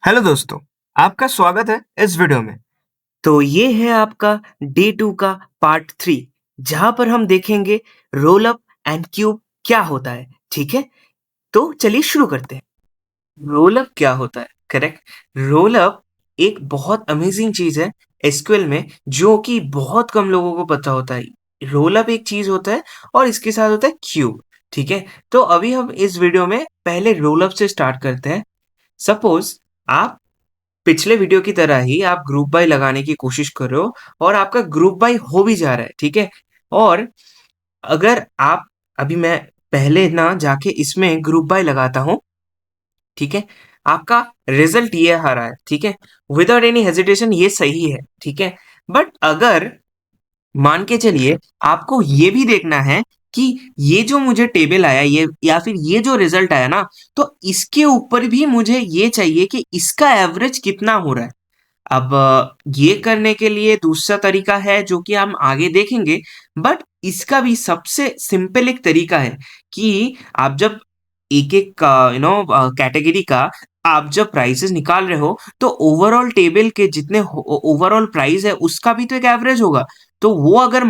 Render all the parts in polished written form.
Hello दोस्तों, आपका स्वागत है इस वीडियो में। तो ये है आपका डे 2 का पार्ट 3 जहाँ पर हम देखेंगे रोल अप एंड क्यूब क्या होता है, ठीक है? तो चलिए शुरू करते हैं। रोल अप क्या होता है? करेक्ट। रोल अप एक बहुत अमेजिंग चीज़ है एसक्यूएल में जो कि बहुत कम लोगों को पता होता है। रोल अप एक चीज़ होता है और इसके साथ होता है क्यूब, ठीक है? तो अभी हम इस वीडियो में पहले रोल अप से स्टार्ट करते हैं। सपोज़ आप पिछले वीडियो की तरह ही आप ग्रुप बाय लगाने की कोशिश कर रहे हो और आपका ग्रुप बाय हो भी जा रहा है, ठीक है? और अगर आप अभी मैं पहले ना जाके इसमें ग्रुप बाय लगाता हूँ, ठीक है? आपका रिजल्ट ये आ रहा है, ठीक है? विदाउट एनी हेजिटेशन ये सही है, ठीक है? बट अगर मान के चलिए आपको ये भी देखना है कि ये जो मुझे टेबल आया ये या फिर ये जो रिजल्ट आया ना, तो इसके ऊपर भी मुझे ये चाहिए कि इसका एवरेज कितना हो रहा है। अब ये करने के लिए दूसरा तरीका है जो कि हम आगे देखेंगे, बट इसका भी सबसे सिंपल एक तरीका है कि आप जब एक-एक कैटेगरी का आप जब प्राइसेस निकाल रहे हो, तो ओवरऑल टेबल के जितने ओवरऑल प्राइस है उसका भी तो एक एवरेज होगा। तो वो अगर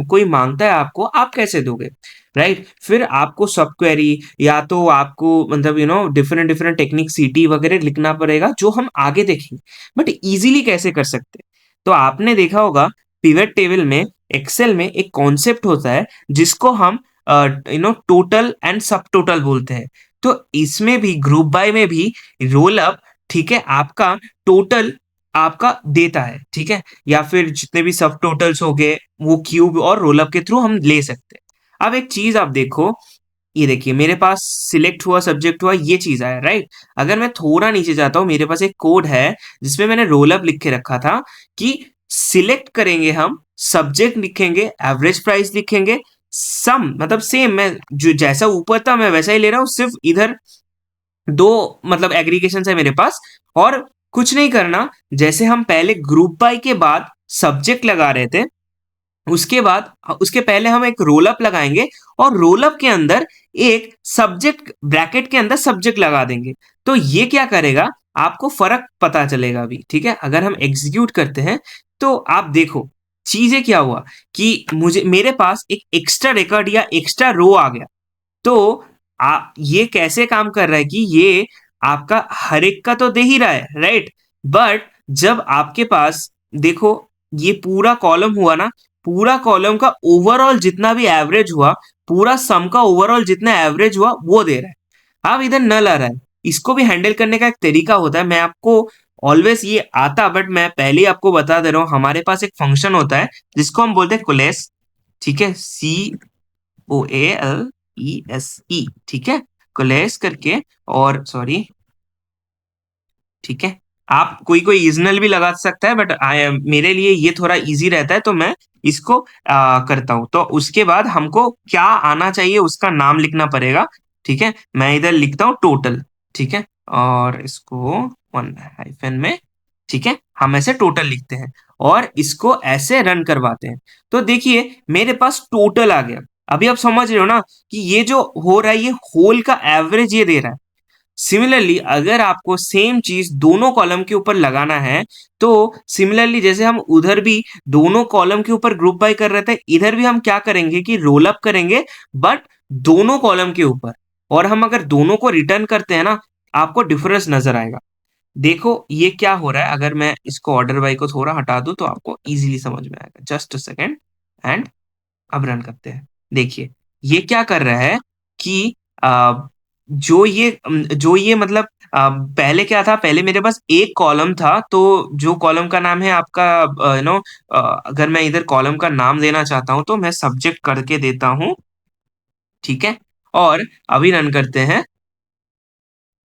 कोई माँगता है आपको, आप कैसे दोगे? राइट? फिर आपको सब क्वेरी या तो आपको मतलब डिफरेंट डिफरेंट टेक्निक सीटी वगैरह लिखना पड़ेगा जो हम आगे देखेंगे। बट इजीली कैसे कर सकते हैं? तो आपने देखा होगा पिवट टेबल में एक्सेल में एक कॉन्सेप्ट होता है जिसको हम टोटल एंड सब टोटल बोलते हैं। तो इसमें भी ग्रुप बाय में भी रोल अप, ठीक है, आपका टोटल आपका देता है, ठीक है? या फिर जितने भी सब टोटल्स हो गए वो क्यूब और रोल अप के थ्रू हम ले सकते हैं। अब एक चीज आप देखो, ये देखिए मेरे पास सिलेक्ट हुआ सब्जेक्ट हुआ ये चीज आया, राइट? अगर मैं थोड़ा नीचे जाता हूँ मेरे पास एक कोड है जिसमें मैंने रोल अप लिख के रखा था कि सिलेक्ट करेंगे हम सब्जेक्ट लिखेंगे एवरेज प्राइस लिखेंगे सम मतलब सेम मैं जो जैसा ऊपर था मैं वैसा ही ले रहा हूँ, सिर्फ इधर दो मतलब एग्रीगेशन है मेरे पास और कुछ नहीं करना। जैसे हम पहले ग्रुप बाय के बाद सब्जेक्ट लगा रहे थे, उसके बाद उसके पहले हम एक रोल अप लगाएंगे और रोल अप के अंदर एक सब्जेक्ट ब्रैकेट के अंदर सब्जेक्ट लगा देंगे। तो ये क्या करेगा, आपको फर्क पता चलेगा अभी, ठीक है? अगर हम एग्जीक्यूट करते हैं तो आप देखो चीजें क्या हुआ कि मुझे मेरे पास एक एक्स्ट्रा रिकॉर्ड या एक्स्ट्रा रो आ गया। तो ये कैसे काम कर रहा है कि ये आपका हर एक का तो दे ही रहा है, राइट? बट जब आपके पास देखो ये पूरा कॉलम हुआ ना, पूरा कॉलम का ओवरऑल जितना भी एवरेज हुआ, पूरा सम का ओवरऑल जितना एवरेज हुआ वो दे रहा है। अब इधर नल आ रहा है, इसको भी हैंडल करने का एक तरीका होता है। मैं आपको ऑलवेज ये आता बट मैं पहले ही आपको बता दे रहा हूँ, हमारे पास एक फंक्शन होता है जिसको हम बोलते हैं कोलेस, ठीक है? COALESE, ठीक है? कोलेस करके और सॉरी, ठीक है? आप कोई कोई इजनल भी लगा सकता है बट मेरे लिए ये थोड़ा इजी रहता है तो मैं इसको करता हूँ। तो उसके बाद हमको क्या आना चाहिए उसका नाम लिखना पड़ेगा, ठीक है? मैं इधर लिखता हूँ टोटल, ठीक है? और इसको वन हाइफन में, ठीक है? हम ऐसे टोटल लिखते हैं और इसको ऐसे रन करवाते हैं। तो देखिए मेरे पास टोटल आ गया। अभी आप समझ रहे हो ना कि ये जो हो रहा है ये होल का एवरेज ये दे रहा है। सिमिलरली अगर आपको सेम चीज दोनों कॉलम के ऊपर लगाना है, तो सिमिलरली जैसे हम उधर भी दोनों कॉलम के ऊपर ग्रुप बाय कर रहे थे, इधर भी हम क्या करेंगे कि रोल अप करेंगे बट दोनों कॉलम के ऊपर। और हम अगर दोनों को रिटर्न करते हैं ना, आपको डिफरेंस नजर आएगा। देखो ये क्या हो रहा है, अगर मैं इसको ऑर्डर बाय को थोड़ा हटा दूं तो आपको इजीली समझ में आएगा। जस्ट अ सेकेंड एंड अब रन करते हैं। देखिए ये क्या कर रहा है कि जो ये मतलब पहले क्या था, पहले मेरे पास एक कॉलम था तो जो कॉलम का नाम है आपका अगर मैं इधर कॉलम का नाम देना चाहता हूं तो मैं सब्जेक्ट करके देता हूं, ठीक है? और अभी रन करते हैं।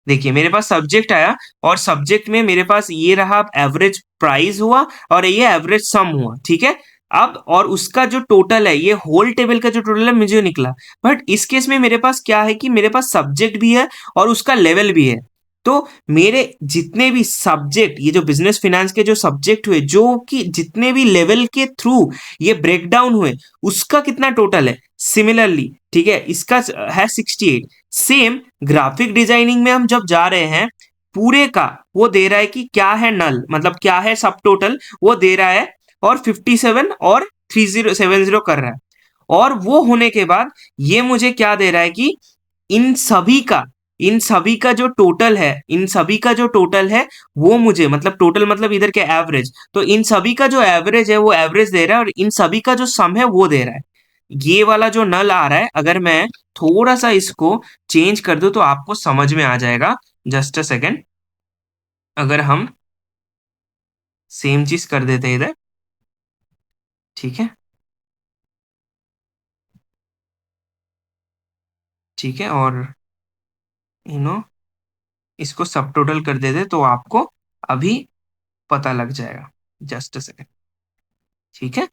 देखिए मेरे पास सब्जेक्ट आया और सब्जेक्ट में मेरे पास ये रहा एवरेज प्राइस हुआ और ये एवरेज सम हुआ, ठीक है? अब और उसका जो टोटल है ये होल टेबल का जो टोटल है मुझे निकला। बट इस केस में मेरे पास क्या है कि मेरे पास सब्जेक्ट भी है और उसका लेवल भी है। तो मेरे जितने भी सब्जेक्ट ये जो बिजनेस फाइनेंस के जो सब्जेक्ट हुए जो कि जितने भी लेवल के थ्रू ये ब्रेक डाउन हुए उसका कितना टोटल है सिमिलरली, ठीक है? इसका है 68। सेम ग्राफिक डिजाइनिंग में हम जब जा रहे हैं पूरे का वो दे रहा है कि क्या है नल, मतलब क्या है सब टोटल वो दे रहा है, और 57 और 3070 कर रहा है। और वो होने के बाद ये मुझे क्या दे रहा है कि इन सभी का इन सभी का जो टोटल है, इन सभी का जो टोटल है वो मुझे, मतलब टोटल मतलब इधर के एवरेज, तो इन सभी का जो एवरेज है वो एवरेज दे रहा है, और इन सभी का जो सम है वो दे रहा है। ये वाला जो नल आ रहा है, अगर मैं थोड़ा सा इसको चेंज कर दूं तो आपको समझ में आ जाएगा। जस्ट अ सेकेंड, अगर हम सेम चीज कर देते हैं इधर, ठीक है, ठीक है, और यू नो इसको सब टोटल कर देते तो आपको अभी पता लग जाएगा। जस्ट अ सेकेंड, ठीक है,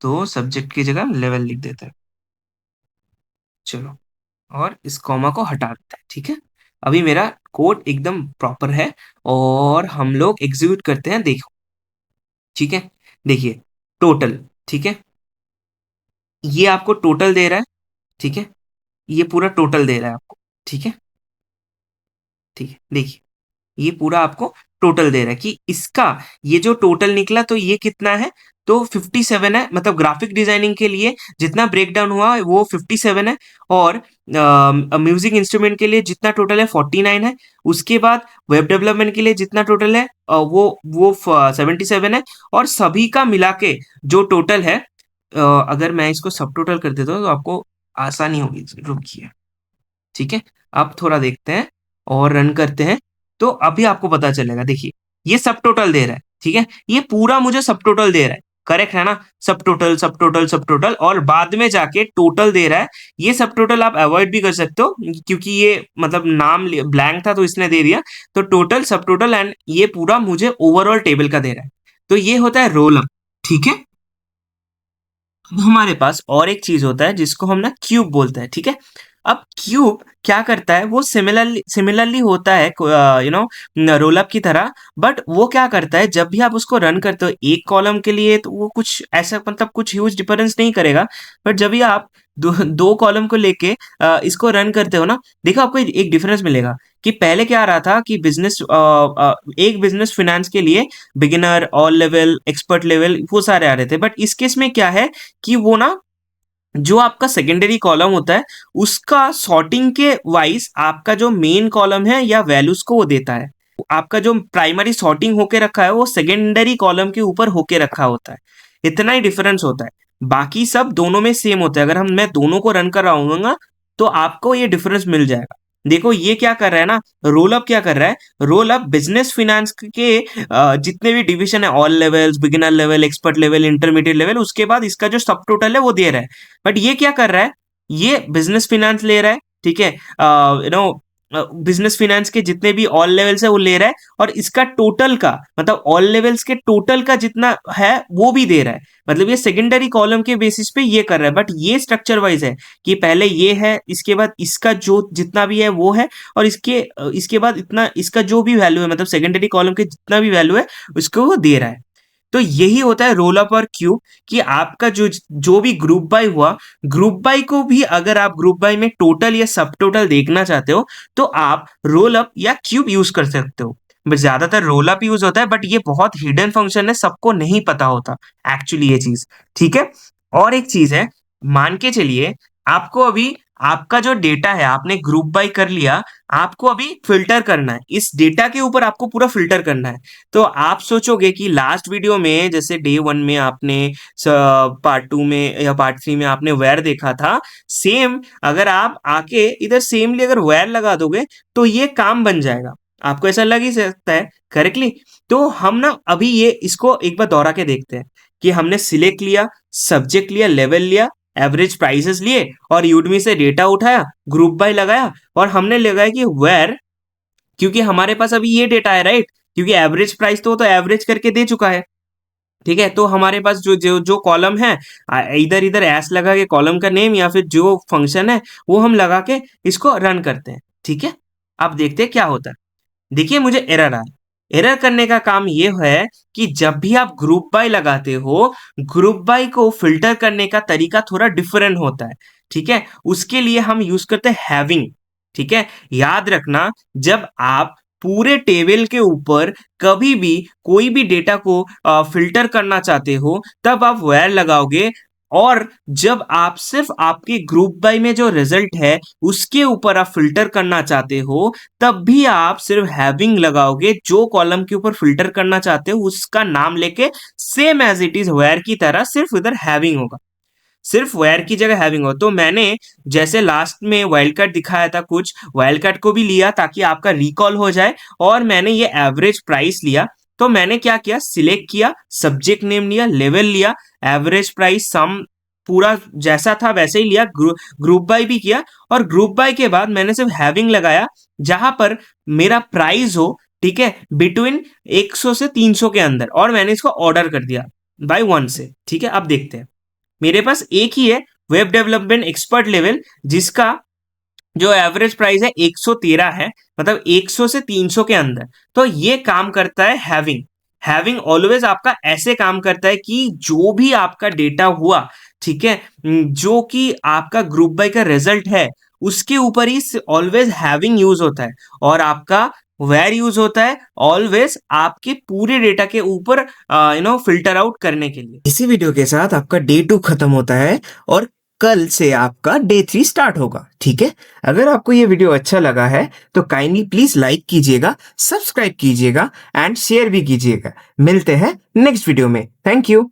तो सब्जेक्ट की जगह लेवल लिख देते हैं। चलो, और इस कॉमा को हटा देते हैं, ठीक है। अभी मेरा कोड एकदम प्रॉपर है, और हम लोग एग्जीक्यूट करते हैं, देखो, ठीक है। देखिए, टोटल, ठीक है, ये आपको टोटल दे रहा है, ठीक है, ये पूरा टोटल दे रहा है आपको, ठीक है, ठीक है, देखिए, ये पूरा आपको टोटल दे रहा है कि इसका ये जो टोटल निकला तो ये कितना है, तो 57 है, मतलब ग्राफिक डिजाइनिंग के लिए जितना ब्रेक डाउन हुआ वो 57 है, और म्यूजिक इंस्ट्रूमेंट के लिए जितना टोटल है 49 है। उसके बाद वेब डेवलपमेंट के लिए जितना टोटल है वो 77 है, और सभी का मिला के जो टोटल है, अगर मैं इसको सब टोटल कर देता हूँ तो आपको आसानी होगी, रुकिए, ठीक है। अब थोड़ा देखते हैं और रन करते हैं, तो अभी आपको पता चलेगा। देखिए, ये सब टोटल दे रहा है, ठीक है, ये पूरा मुझे सब टोटल दे रहा है, करेक्ट है ना, सब टोटल सब टोटल सब टोटल, और बाद में जाके टोटल दे रहा है। ये सब टोटल आप अवॉइड भी कर सकते हो, क्योंकि ये मतलब नाम ब्लैंक था तो इसने दे दिया, तो टोटल सब टोटल, एंड ये पूरा मुझे ओवरऑल टेबल का दे रहा है। तो ये होता है रोल अप, ठीक है। अब हमारे पास और एक चीज होता है जिसको हम ना क्यूब बोलते हैं, ठीक है। अब क्यूब क्या करता है, वो सिमिलरली सिमिलरली होता है रोल अप की तरह, बट वो क्या करता है, जब भी आप उसको रन करते हो एक कॉलम के लिए तो वो कुछ ऐसा, मतलब कुछ ह्यूज डिफरेंस नहीं करेगा, बट जब भी आप दो कॉलम को लेके इसको रन करते हो ना, देखो आपको एक डिफरेंस मिलेगा। कि पहले क्या आ रहा था कि एक बिजनेस फिनेंस के लिए beginner, all level, expert level, वो सारे आ रहे थे, बट इस केस में क्या है कि वो ना, जो आपका सेकेंडरी कॉलम होता है उसका सॉर्टिंग के वाइज आपका जो मेन कॉलम है या वैल्यूज को वो देता है। आपका जो प्राइमरी सॉर्टिंग होके रखा है वो सेकेंडरी कॉलम के ऊपर होके रखा होता है। इतना ही डिफरेंस होता है, बाकी सब दोनों में सेम होता है। अगर मैं दोनों को रन कर रहा हूँ तो आपको ये डिफरेंस मिल जाएगा। देखो ये क्या कर रहा है ना, रोल अप क्या कर रहा है, रोल अप बिजनेस फिनेंस के जितने भी डिवीजन है, all levels, beginner level, expert level, intermediate level, उसके बाद इसका जो सब टोटल है वो दे रहा है। बट ये क्या कर रहा है, ये बिजनेस फिनेंस ले रहा है, ठीक है, बिजनेस फिनेंस के जितने भी ऑल लेवल्स है वो ले रहा है, और इसका टोटल का, मतलब ऑल लेवल्स के टोटल का जितना है वो भी दे रहा है। मतलब ये सेकेंडरी कॉलम के बेसिस पे ये कर रहा है, बट ये स्ट्रक्चर वाइज है कि पहले ये है, इसके बाद इसका जो जितना भी है वो है, और इसके बाद इतना, इसका जो भी वैल्यू है, मतलब सेकेंडरी कॉलम के जितना भी वैल्यू है उसको वो दे रहा है। तो यही होता है रोल अप और क्यूब, कि आपका जो जो भी ग्रुप बाय हुआ, ग्रुप बाय को भी अगर आप ग्रुप बाय में टोटल या सब टोटल देखना चाहते हो तो आप रोल अप या क्यूब यूज कर सकते हो। बट ज्यादातर रोल अप यूज होता है, बट ये बहुत हिडन फंक्शन है, सबको नहीं पता होता एक्चुअली ये चीज, ठीक है। और एक चीज है, मान के चलिए आपको अभी आपका जो डेटा है आपने ग्रुप बाय कर लिया, आपको अभी फिल्टर करना है, इस डेटा के ऊपर आपको पूरा फिल्टर करना है। तो आप सोचोगे कि लास्ट वीडियो में जैसे डे 1 में आपने, पार्ट 2 में या पार्ट 3 में आपने वेयर देखा था, सेम अगर आप आके इधर सेमली अगर वेयर लगा दोगे तो ये काम बन जाएगा। आपको ऐसा लग ही सकता है, करेक्टली। तो हम ना अभी ये इसको एक बार दोहरा के देखते हैं कि हमने सिलेक्ट लिया, सब्जेक्ट लिया, लेवल लिया, एवरेज प्राइसेस लिए, और यूडमी से डेटा उठाया, ग्रुप बाय लगाया, और हमने लगाया कि वेयर, क्योंकि हमारे पास अभी ये डेटा है, राइट, क्योंकि एवरेज प्राइस तो एवरेज करके दे चुका है, ठीक है। तो हमारे पास जो जो जो कॉलम है, इधर इधर एस लगा के कॉलम का नेम या फिर जो फंक्शन है वो हम लगा के इसको रन करते हैं, ठीक है। अब देखते हैं क्या होता है। देखिए मुझे एरर आया। एरर करने का काम ये है कि जब भी आप ग्रुप बाय लगाते हो, ग्रुप बाय को फिल्टर करने का तरीका थोड़ा डिफरेंट होता है, ठीक है। उसके लिए हम यूज करते हैं हैविंग, ठीक है। याद रखना, जब आप पूरे टेबल के ऊपर कभी भी कोई भी डेटा को फ़िल्टर करना चाहते हो, तब आप व्हेयर लगाओगे और जब आप सिर्फ़ आपके ग्रुप बाय में जो रिज़ल्ट है, उसके ऊपर आप फ़िल्टर करना चाहते हो, तब भी आप सिर्फ़ हैविंग लगाओगे, जो कॉलम के ऊपर फ़िल्टर करना चाहते हो, उसका नाम लेके same as it is where की तरह सिर्फ़ उधर हैविंग होगा। सिर्फ वेयर की जगह हैविंग हो। तो मैंने जैसे लास्ट में वाइल्ड कार्ड दिखाया था कुछ, वाइल्ड कार्ड को भी लिया ताकि आपका रिकॉल हो जाए और मैंने ये एवरेज प्राइस लिया। तो मैंने क्या किया, सिलेक्ट किया, सब्जेक्ट नेम लिया, लेवल लिया, एवरेज प्राइस सम पूरा जैसा था वैसे ही लिया, ग्रुप बाय भी किया और ग्रुप बाय के बाद मैंने सिर्फ हैविंग लगाया जहां पर मेरा प्राइस हो, ठीक है, बिटवीन 100 से 300 के अंदर और मैंने इसको ऑर्डर कर दिया बाय 1 से, ठीक है। अब देखते हैं। मेरे पास एक ही है वेब डेवलपमेंट एक्सपर्ट लेवल, जिसका जो एवरेज प्राइस है 113 है, मतलब 100 से 300 के अंदर। तो ये काम करता है हैविंग। हैविंग ऑलवेज आपका ऐसे काम करता है कि जो भी आपका डेटा हुआ, ठीक है, जो कि आपका ग्रुप बाय का रिजल्ट है, उसके ऊपर ही ऑलवेज हैविंग यूज होता है और आपका वेयर यूज होता है ऑलवेज आपके पूरे डेटा के ऊपर फिल्टर आउट करने के लिए। इसी वीडियो के साथ आपका डे 2 खत्म होता है और कल से आपका डे 3 स्टार्ट होगा, ठीक है। अगर आपको ये वीडियो अच्छा लगा है तो काइंडली प्लीज लाइक कीजिएगा, सब्सक्राइब कीजिएगा एंड शेयर भी कीजिएगा। मिलते हैं नेक्स्ट वीडियो में। Thank you.